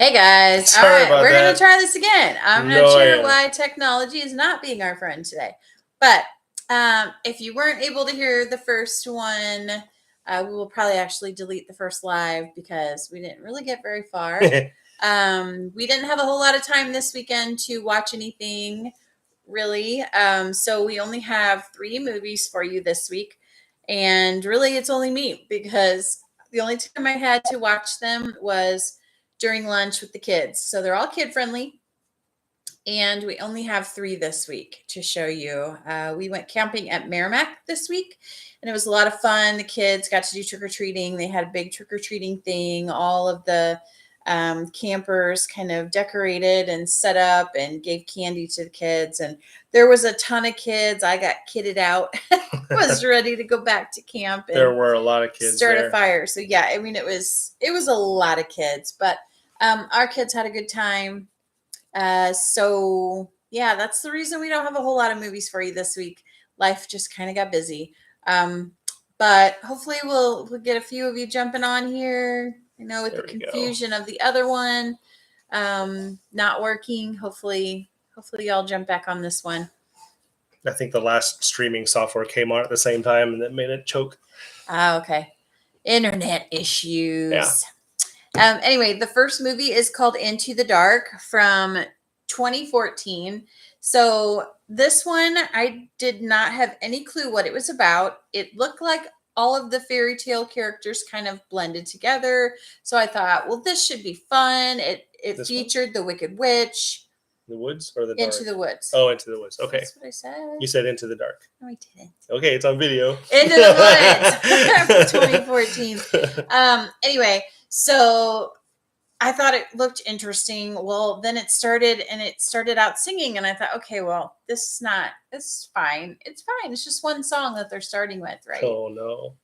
Hey guys. All Sorry right, about we're going to that. try this again. I'm not No sure idea. why technology is not being our friend today. But if you weren't able to hear the first one, we will probably actually delete the first live because we didn't really get very far. We didn't have a whole lot of time this weekend to watch anything, really. So we only have 3 movies for you this week. And really, it's only me because the only time I had to watch them was during lunch with the kids. So they're all kid friendly. And we only have 3 this week to show you. We went camping at Merrimack this week, and it was a lot of fun. The kids got to do trick or treating. They had a big trick or treating thing. All of the campers kind of decorated and set up and gave candy to the kids. And there was a ton of kids. I got kitted out, was ready to go back to camp There and were a lot of kids start a there. fire. So yeah, I mean it was a lot of kids, but our kids had a good time. So yeah, that's the reason we don't have a whole lot of movies for you this week. Life just kind of got busy. Um, but hopefully we'll get a few of you jumping on here. You know, with There the we go. confusion of the other one not working. Hopefully y'all jump back on this one. I think the last streaming software came on at the same time and that made it choke. Ah, okay. Internet Yeah. issues. Anyway, the first movie is called Into the Dark from 2014. So this one, I did not have any clue what it was about. It looked like all of the fairy tale characters kind of blended together. So I thought, well, this should be fun. It This one? featured the Wicked Witch. The woods or the dark? Into the Woods. Oh, Into the Woods. Okay. That's what I said. You said Into the Dark. No, I didn't. Okay, it's on video. Into the Woods. 2014. Anyway, so I thought it looked interesting. Well, then it started out singing, and I thought, okay, well, this is fine. It's fine. It's just one song that they're starting with, right? Oh no.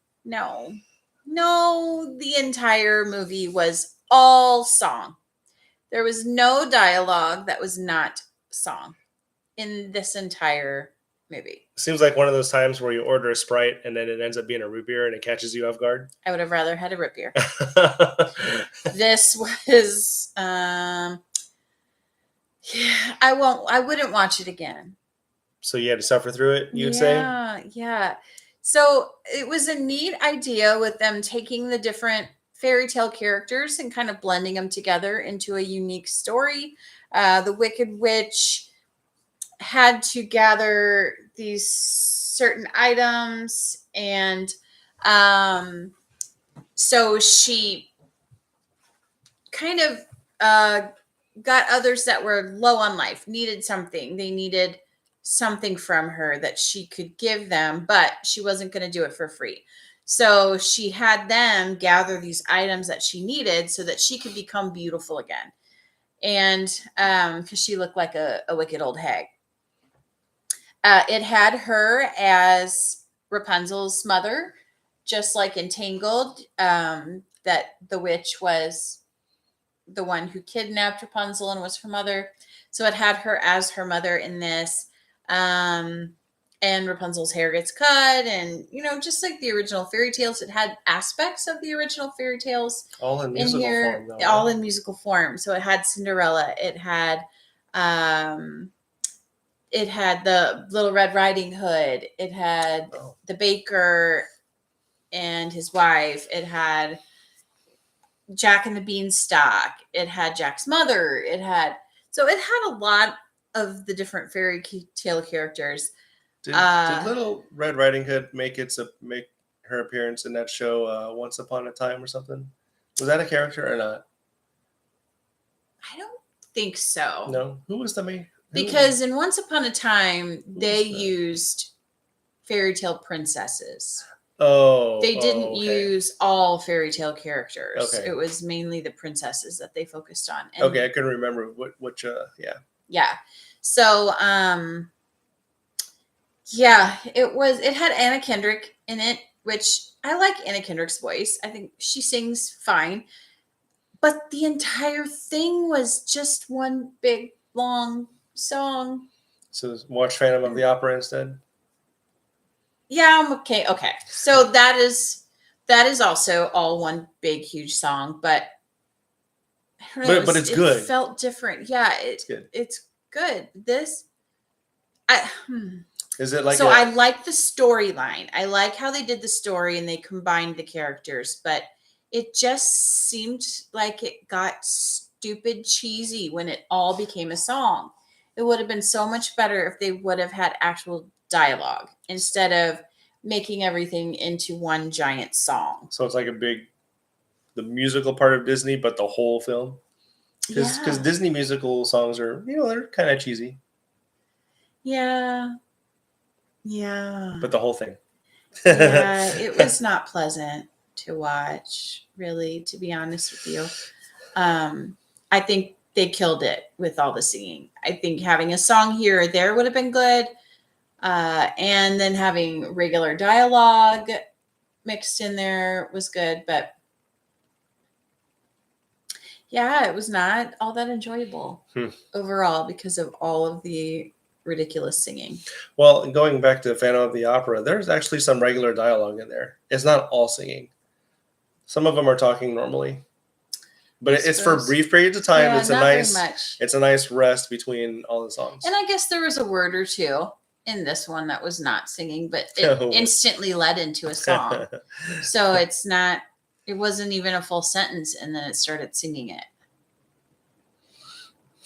No, the entire movie was all song. There was no dialogue that was not song in this entire movie. Seems like one of those times where you order a Sprite and then it ends up being a root beer and it catches you off guard. I would have rather had a root beer. This was yeah, I wouldn't watch it again. So you had to suffer through it, you would say? Yeah. So it was a neat idea with them taking the different fairy tale characters and kind of blending them together into a unique story. The Wicked Witch had to gather these certain items, and so she kind of got others that were low on life, needed something. They needed something from her that she could give them, but she wasn't going to do it for free. So she had them gather these items that she needed so that she could become beautiful again. And because she looked like a wicked old hag. It had her as Rapunzel's mother, just like Entangled, that the witch was the one who kidnapped Rapunzel and was her mother. So it had her as her mother in this. And Rapunzel's hair gets cut, and just like the original fairy tales, it had aspects of the original fairy tales all in musical here, form, though, all right? in musical form. So it had Cinderella, it had the Little Red Riding Hood, it had the baker and his wife, it had Jack and the Beanstalk, it had Jack's mother, it had a lot of the different fairy tale characters. Did Little Red Riding Hood make her appearance in that show Once Upon a Time or something? Was that a character or not? I don't think so. No. Who was the main? Because in Once Upon a Time, they used fairy tale princesses. Oh. They didn't use all fairy tale characters. Okay. It was mainly the princesses that they focused on. And okay, I couldn't remember which. Yeah. Yeah. So, yeah, it had Anna Kendrick in it, which I like Anna Kendrick's voice. I think she sings fine. But the entire thing was just one big, long song. So watch Phantom of the Opera instead? Yeah, I'm okay. Okay. So that is also all one big, huge song. But I don't know, But it's it good. felt different. Yeah, It's good. it's good. Is it like so I like the storyline. I like how they did the story and they combined the characters, but it just seemed like it got stupid cheesy when it all became a song. It would have been so much better if they would have had actual dialogue instead of making everything into one giant song. so it's like the musical part of Disney, but the whole film? Because Yeah. Disney musical songs are, they're kind of cheesy, Yeah. Yeah. but the whole thing. Yeah, it was not pleasant to watch, really, to be honest with you. I think they killed it with all the singing. I think having a song here or there would have been good. And then having regular dialogue mixed in there was good. But yeah, it was not all that enjoyable overall because of all of the ridiculous singing. Well, going back to Phantom of the Opera, there's actually some regular dialogue in there. It's not all singing. Some of them are talking normally, but it's for brief periods of time. Yeah, It's not a very nice, much. it's a nice rest between all the songs. And I guess there was a word or two in this one that was not singing, but it Oh. instantly led into a song. So it wasn't even a full sentence, and then it started singing it.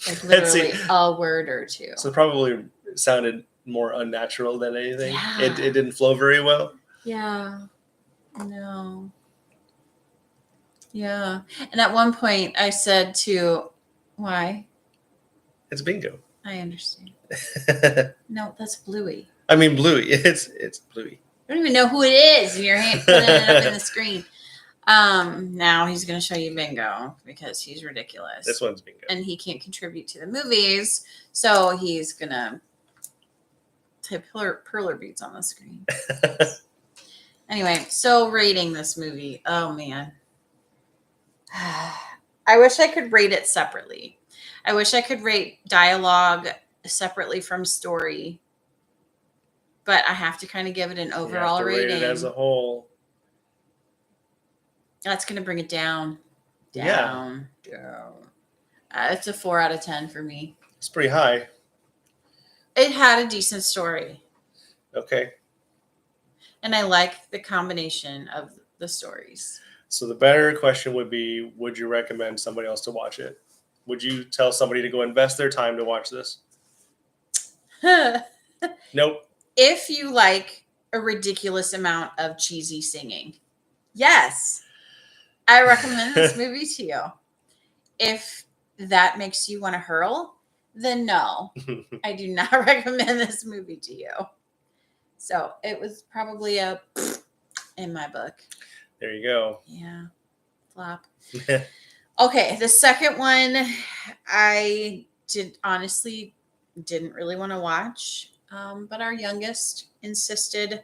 Like literally a word or two. So it probably sounded more unnatural than anything. Yeah. It didn't flow very well. Yeah. No. Yeah. And at one point I said why? It's bingo. I understand. No, that's Bluey. I mean, Bluey. It's Bluey. I don't even know who it is, and you're putting it up in the screen. Now he's going to show you bingo because he's ridiculous. This one's bingo. And he can't contribute to the movies, so he's going to type perler beats on the screen. Anyway, so rating this movie. Oh, man. I wish I could rate it separately. I wish I could rate dialogue separately from story, but I have to kind of give it an overall rating. Rate it as a whole. That's going to bring it down. Down. It's a 4 out of 10 for me. It's pretty high. It had a decent story. Okay. And I like the combination of the stories. So the better question would be, would you recommend somebody else to watch it? Would you tell somebody to go invest their time to watch this? Nope. If you like a ridiculous amount of cheesy singing, yes, I recommend this movie to you. If that makes you want to hurl, then no, I do not recommend this movie to you. So it was probably a in my book. There you go. Yeah. Flop. Okay. The second one, I honestly didn't really want to watch, but our youngest insisted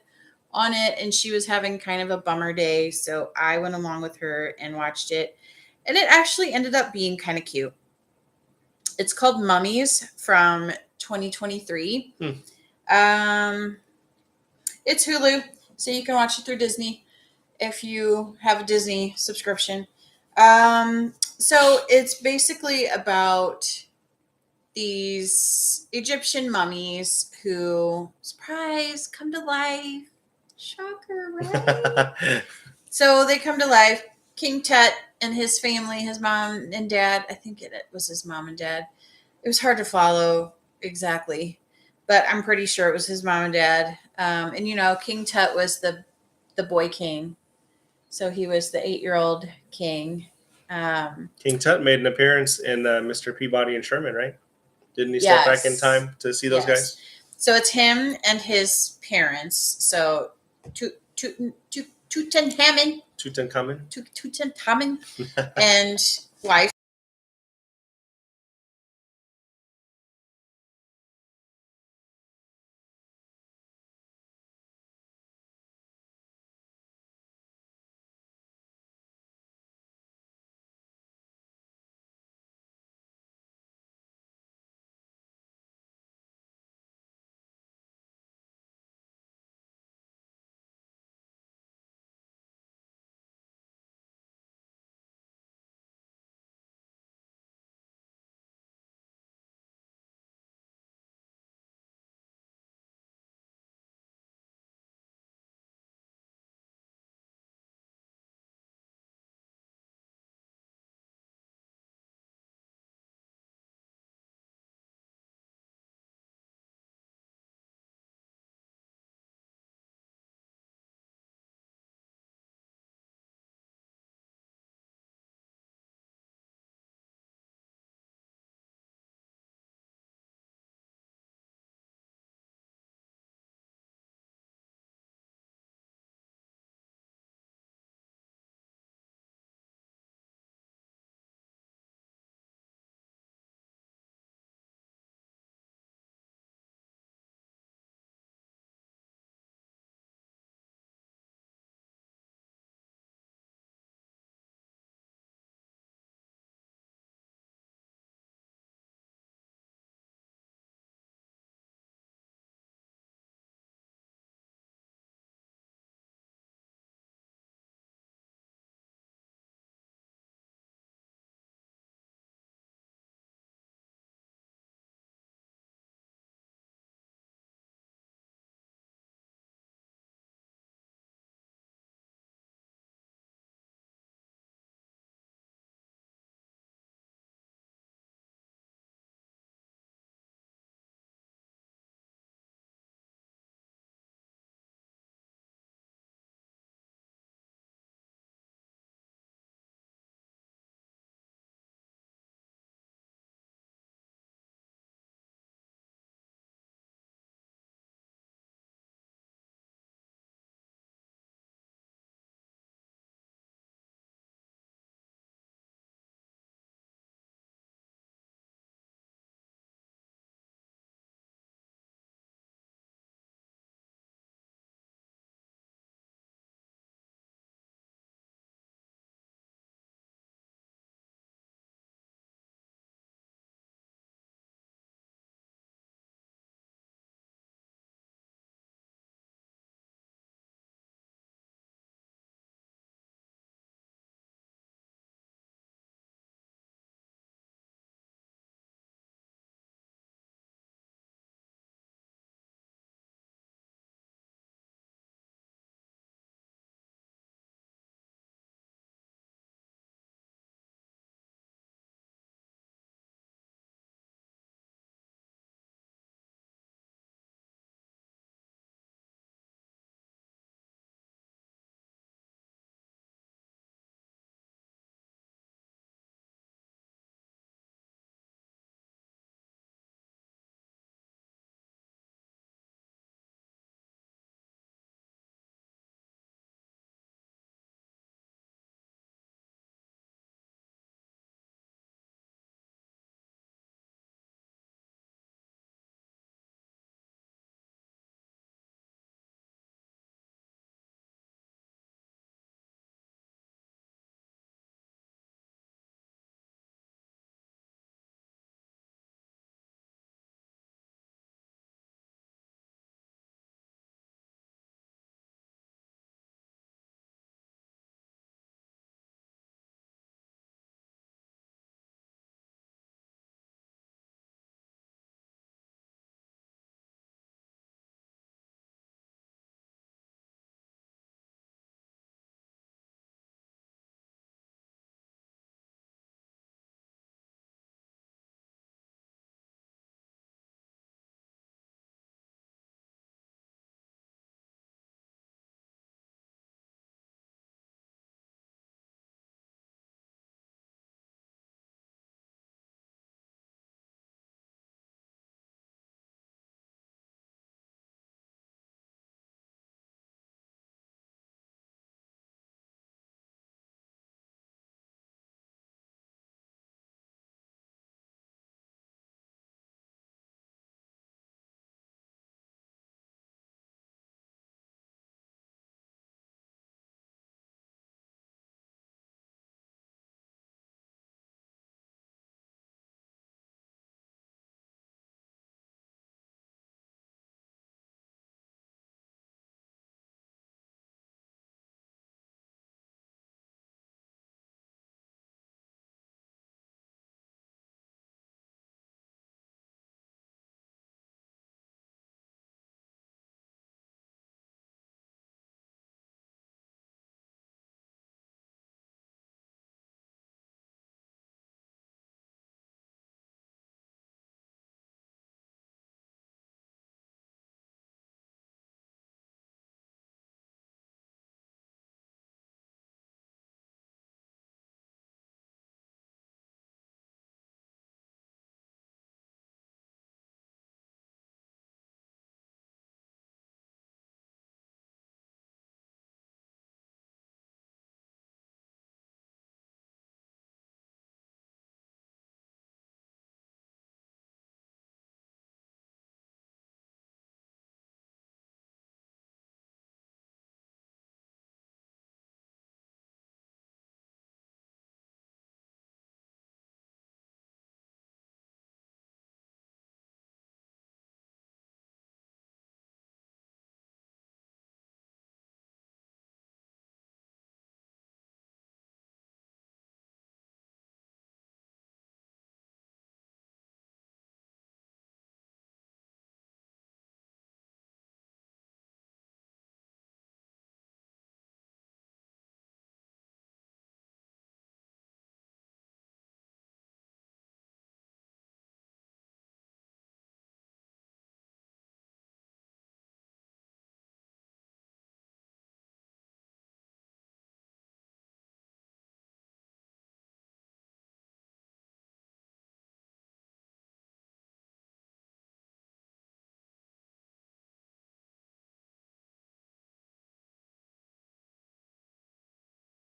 on it, and she was having kind of a bummer day. So I went along with her and watched it. And it actually ended up being kind of cute. It's called Mummies from 2023. It's Hulu, so you can watch it through Disney if you have a Disney subscription. So it's basically about these Egyptian mummies who, surprise, come to life. Shocker, right? So they come to life. King Tut and his family, his mom and dad, I think it was his mom and dad. It was hard to follow exactly, but I'm pretty sure it was his mom and dad. And King Tut was the boy king. So he was the 8-year-old king. King Tut made an appearance in Mr. Peabody and Sherman, right? Didn't he step back in time to see those guys? So it's him and his parents. So Tutankhamun and wife